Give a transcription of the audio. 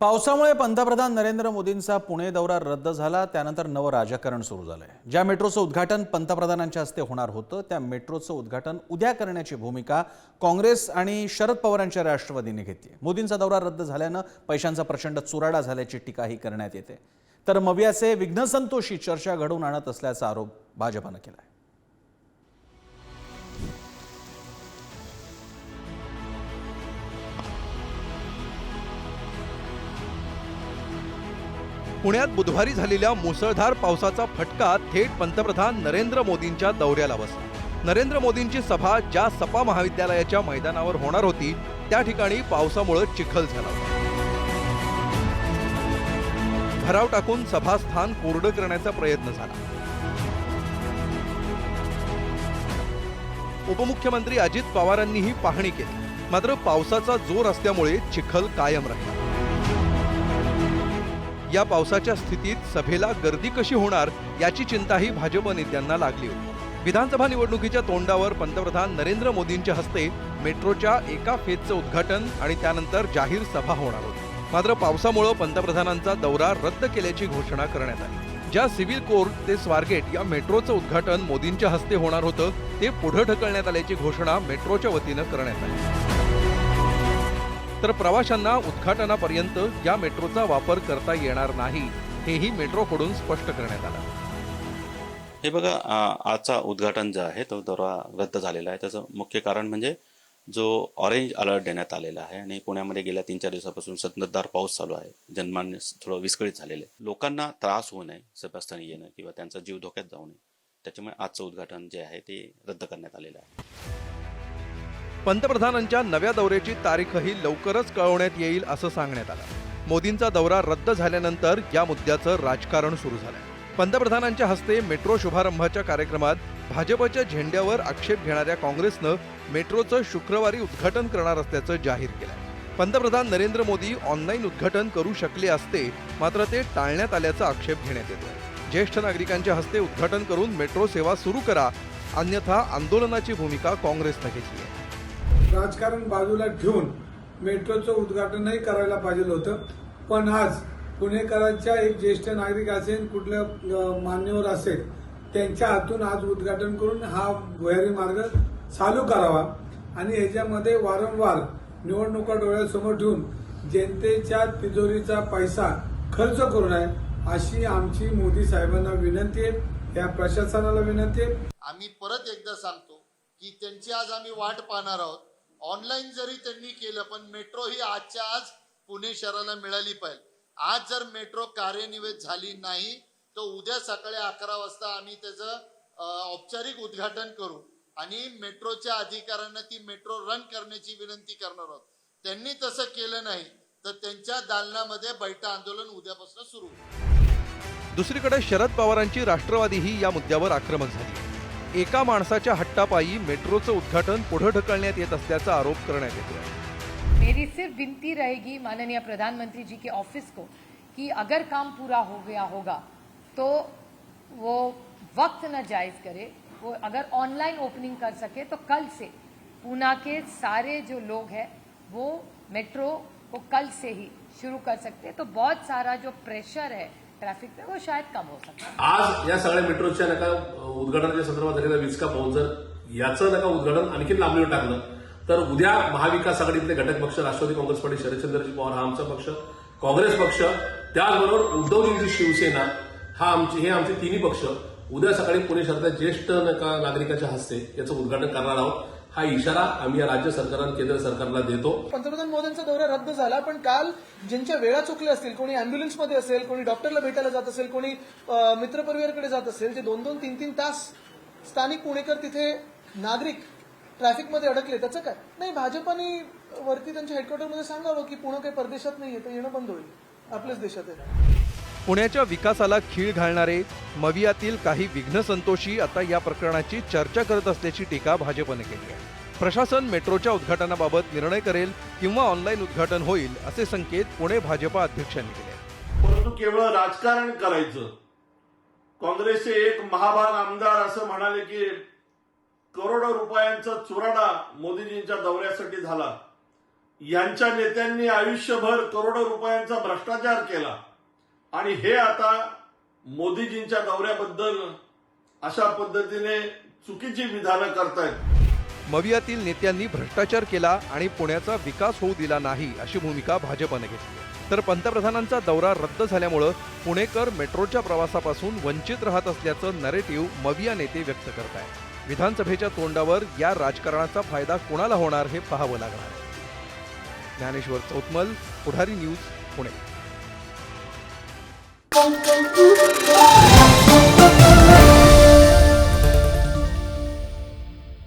पावसामुळे पंतप्रधान नरेंद्र मोदींचा पुणे दौरा रद्द झाला। त्यानंतर नवं राजकारण सुरू झालंय। ज्या मेट्रोचं उद्घाटन पंतप्रधानांच्या हस्ते होणार होतं त्या मेट्रोचं उद्घाटन उद्या करण्याची भूमिका काँग्रेस आणि शरद पवारांच्या राष्ट्रवादीने घेतली। मोदींचा दौरा रद्द झाल्यानं पैशांचा प्रचंड चुराडा झाल्याची टीकाही करण्यात येते। तर मवियाचे विघ्नसंतोषी चर्चा घडवून आणत असल्याचा आरोप भाजपाने केलाय। पुण्यात बुधवारी झालेल्या मुसळधार पावसाचा फटका थेट पंतप्रधान नरेंद्र मोदींच्या दौऱ्याला बसला। नरेंद्र मोदींची सभा ज्या सपा महाविद्यालयाच्या मैदानावर होणार होती त्या ठिकाणी पावसामुळे चिखल झाला होता। भराव टाकून सभास्थान कोरडं करण्याचा प्रयत्न झाला। उपमुख्यमंत्री अजित पवारांनीही पाहणी केली, मात्र पावसाचा जोर असल्यामुळे चिखल कायम राहिला। या पावसाच्या स्थितीत सभेला गर्दी कशी होणार याची चिंताही भाजप नेत्यांना लागली होती। विधानसभा निवडणुकीच्या तोंडावर पंतप्रधान नरेंद्र मोदींच्या हस्ते मेट्रोच्या एका फेजचं उद्घाटन आणि त्यानंतर जाहीर सभा होणार होती। मात्र पावसामुळे पंतप्रधानांचा दौरा रद्द केल्याची घोषणा करण्यात आली। ज्या सिव्हिल कोर्ट ते स्वारगेट या मेट्रोचं उद्घाटन मोदींच्या हस्ते होणार होतं ते पुढे ढकलण्यात आल्याची घोषणा मेट्रोच्या वतीनं करण्यात आली। तर प्रवाशांना उद्घाटनापर्यंत या मेट्रोचा वापर करता येणार नाही हेही मेट्रोकडून स्पष्ट करण्यात आलं। हे बघा, आजचा उद्घाटन जे आहे तो दौरा रद्द झालेला आहे। त्याचं मुख्य कारण म्हणजे जो ऑरेंज अलर्ट देण्यात आलेला आहे आणि पुण्यामध्ये गेल्या 3-4 दिवसापासून संततधार पाऊस चालू आहे। जनमान थोडं विस्कळीत झालेलं आहे। लोकांना त्रास होऊ नये, सभास्थानी येणं किंवा त्यांचा जीव धोक्यात जाऊ नये, त्याच्यामुळे आजचं उद्घाटन जे आहे ते रद्द करण्यात आलेलं आहे। पंतप्रधानांच्या नव्या दौऱ्याची तारीखही लवकरच कळवण्यात येईल असं सांगण्यात आलं। मोदींचा दौरा रद्द झाल्यानंतर या मुद्द्याचं राजकारण सुरू झालंय। पंतप्रधानांच्या हस्ते मेट्रो शुभारंभाच्या कार्यक्रमात भाजपच्या झेंड्यावर आक्षेप घेणाऱ्या काँग्रेसनं मेट्रोचं शुक्रवारी उद्घाटन करणार असल्याचं जाहीर केलंय। पंतप्रधान नरेंद्र मोदी ऑनलाईन उद्घाटन करू शकले असते, मात्र ते टाळण्यात आल्याचा आक्षेप घेण्यात येतोय। ज्येष्ठ नागरिकांच्या हस्ते उद्घाटन करून मेट्रो सेवा सुरू करा, अन्यथा आंदोलनाची भूमिका काँग्रेसनं घेतली आहे। राजकारण बाजूला ठेवून मेट्रोचं उद्घाटनही करायला पाहिजे होतं, पण आज पुणेकरांच्या एक ज्येष्ठ नागरिक असेल, कुठलं मान्यवर असेल, त्यांच्या हातून आज उद्घाटन करून हा भुयारी मार्ग चालू करावा आणि याच्यामध्ये वारंवार निवडणुका डोळ्यासमोर ठेवून जनतेच्या तिजोरीचा पैसा खर्च करू नये अशी आमची मोदी साहेबांना विनंती आहे, या प्रशासनाला विनंती आहे। आम्ही परत एकदा सांगतो की त्यांची आज आम्ही वाट पाहणार आहोत। ऑनलाईन जरी त्यांनी केलं पण मेट्रो ही आजच्या आज पुणे शहराला मिळाली पाहिजे। आज जर मेट्रो कार्यान्वित झाली नाही तर उद्या सकाळी 11 वाजता आम्ही त्याचं औपचारिक उद्घाटन करू आणि मेट्रोच्या अधिकाऱ्यांना ती मेट्रो रन करण्याची विनंती करणार आहोत। त्यांनी तसं केलं नाही तर त्यांच्या दालनामध्ये बैठं आंदोलन उद्यापासून सुरू होईल। दुसरीकडे शरद पवारांची राष्ट्रवादीही या मुद्द्यावर आक्रमक झाली। एका माणसाच्या हट्टापायी मेट्रोचं उद्घाटन पुढे ढकलण्यात येत असल्याचा आरोप करण्यात येतोय। मेरी सिर्फ विनती रहेगी माननीय प्रधानमंत्री जी के ऑफिस को कि अगर काम पूरा हो गया होगा तो वो वक्त न जायज करे। वो अगर ऑनलाइन ओपनिंग कर सके तो कल से पूना के सारे जो लोग हैं वो मेट्रो को कल से ही शुरू कर सकते, तो बहुत सारा जो प्रेशर है ट्रॅफिक पे वो शायद कम हो सकता है। आज या सगळ्या मेट्रोच्या नका उद्घाटनाच्या संदर्भात झालेला विस्का पाहून जर याचं नका उद्घाटन आणखी लांबणीवर टाकलं तर उद्या महाविकास आघाडीतले घटक पक्ष राष्ट्रवादी काँग्रेस पार्टी, शरदचंद्रजी पवार हा आमचा पक्ष, काँग्रेस पक्ष, त्याचबरोबर उद्धवजींची शिवसेना हे आमचे तिन्ही पक्ष उद्या सकाळी पुणे शहरातल्या ज्येष्ठ नागरिकाच्या हस्ते याचं उद्घाटन करणार आहोत। हा इशारा आम्ही या राज्य सरकार आणि केंद्र सरकारला देतो। पंतप्रधान मोदींचा दौरा रद्द झाला, पण काल ज्यांच्या वेळा चुकल्या असतील, कोणी अँब्युलन्समध्ये असेल, कोणी डॉक्टरला भेटायला जात असेल, कोणी मित्रपरिवाराकडे जात असेल, जे 2-2, 3-3 तास स्थानिक पुणेकर तिथे नागरिक ट्रॅफिकमध्ये अडकले, त्याचं काय नाही? भाजपाने वरती त्यांच्या हेडक्वार्टरमध्ये सांगावं की पुणे काही परदेशात नाहीये, तर येणं बंद होईल, आपल्याच देशात आहे। पुण्याच्या विकासाला खीळ घालणारे मवियातील काही विघ्नसंतोषी आता या प्रकरणाची चर्चा करत असल्याची टीका भाजपने केली आहे। प्रशासन मेट्रोच्या उद्घाटनाबाबत निर्णय करेल किंवा ऑनलाईन उद्घाटन होईल असे संकेत पुणे भाजपा अध्यक्षांनी दिले। परंतु केवळ राजकारण करायचं, काँग्रेसचे एक महाभाग आमदार असं म्हणाले की करोडो रुपयांचा चुराडा मोदीजींच्या दौऱ्यासाठी झाला, यांच्या नेत्यांनी आयुष्यभर करोडो रुपयांचा भ्रष्टाचार केला आणि हे आता मोदीजींच्या दौऱ्याबद्दल अशा पद्धतीने चुकीची विधानं करतायत। मवियातील नेत्यांनी भ्रष्टाचार केला आणि पुण्याचा विकास होऊ दिला नाही अशी भूमिका भाजपने घेतली, तर पंतप्रधानांचा दौरा रद्द झाल्यामुळे पुणेकर मेट्रोच्या प्रवासापासून वंचित राहत असल्याचं नरेटिव्ह मविया नेते व्यक्त करत आहेत। विधानसभेच्या तोंडावर या राजकारणाचा फायदा कोणाला होणार हे पाहावं लागणार आहे। ज्ञानेश्वर चौतमल, पुढारी न्यूज, पुणे।